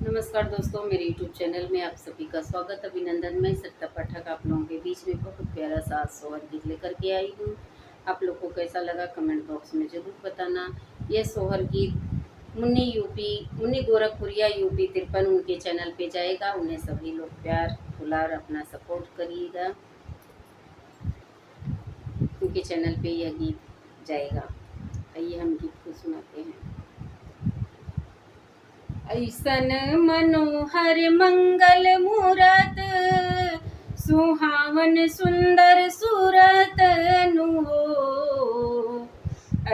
नमस्कार दोस्तों, मेरे YouTube चैनल में आप सभी का स्वागत अभिनंदन। मैं सरिता पाठक आप लोगों के बीच में बहुत प्यारा सा सोहर गीत लेकर के आई हूँ। आप लोग को कैसा लगा कमेंट बॉक्स में ज़रूर बताना। यह सोहर गीत मुन्नी गोरखपुरिया यूपी 53 उनके चैनल पे जाएगा। उन्हें सभी लोग प्यार दुलार अपना सपोर्ट करिएगा। उनके चैनल पे यह गीत जाएगा। आइए हम गीत को सुनाते हैं। ऐसन मनोहर मंगल मूरत सुहावन सुंदर सूरत नु हो।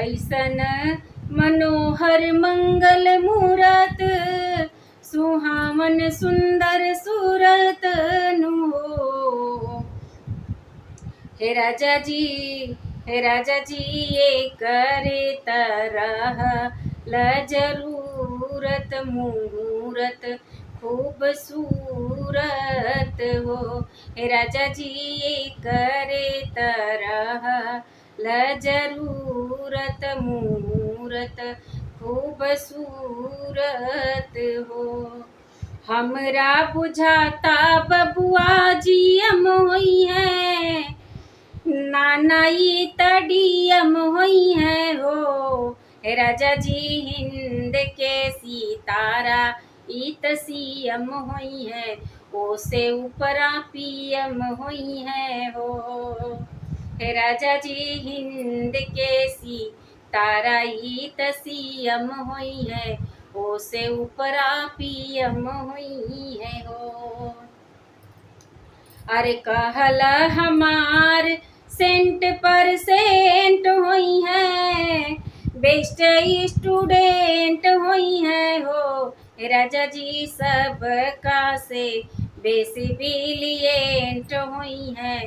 ऐसन मनोहर मंगल मूरत सुहावन सुंदर सूरत नु हो। हे राजा जी ये करे तरह ल जरूरत मुहूर्त खूबसूरत हो। हे राजा जी ये करे तरह ल जरूरत मुहूर्त खूबसूरत हो। हमरा बुझाता बबुआ जी होई है, नानाई तड़ियम हुई है हो। हे राजा जी हिंद के सितारा इत सीएम हुई है, ओ से ऊपरा पीएम हुई है हो। हे राजा जी हिंद के सितारा इत सीएम हुई है, ओ से ऊपरा पीएम हुई है हो। अरे कहला हमार सेंट पर सेंट हुई है, बेस्ट स्टूडेंट हुई है हो। राजा जी सब का से बेसी ब्रिलियंट हुई है,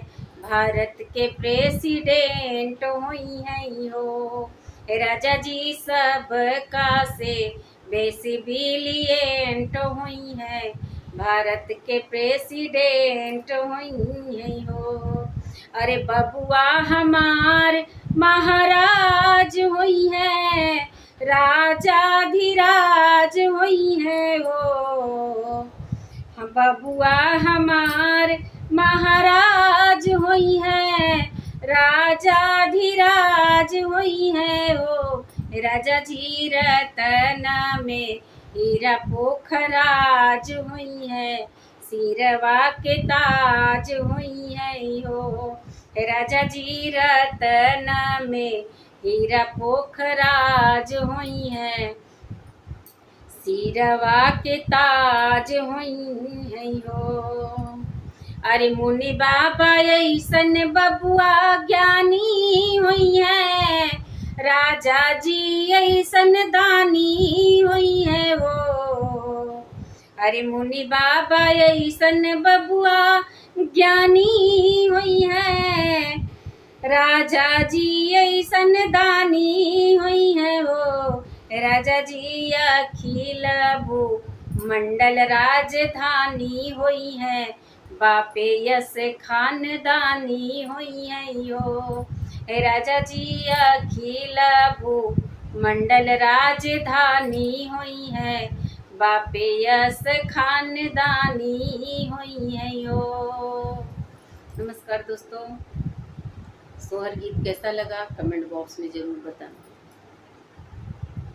भारत के प्रेसिडेंट हुई है हो। राजा जी सब का से बेसी ब्रिलियंट हुई है, भारत के प्रेसिडेंट हुई है हो। अरे बबुआ हमार महाराज हुई है, राजाधिराज हुई है हो। बबुआ हमार महाराज हुई है, राजाधिराज हुई है हो। राजा जी रतना में हीरा पोखराज हुई है, सिरवा के ताज हुई है हो। राजा जी रतना में हीरा पोखराज हुई है, सिरवा के ताज हुई है हो। अरे मुनि बाबा ऐसन बबुआ ज्ञानी हुई है, राजा जी ऐसन दानी हुई है हो। अरे मुनि बाबा ऐसन बबुआ ज्ञानी हुई है, राजा जी ऐसन दानी हुई है हो। राजा जी अखिल मंडल राजधानी हुई है, बापे यस खानदानी हुई है हो। राजा जी अखिल मंडल राजधानी हुई है, बापे यस खानदानी हुई है हो। नमस्कार दोस्तों, सोहर गीत कैसा लगा कमेंट बॉक्स में ज़रूर बताना।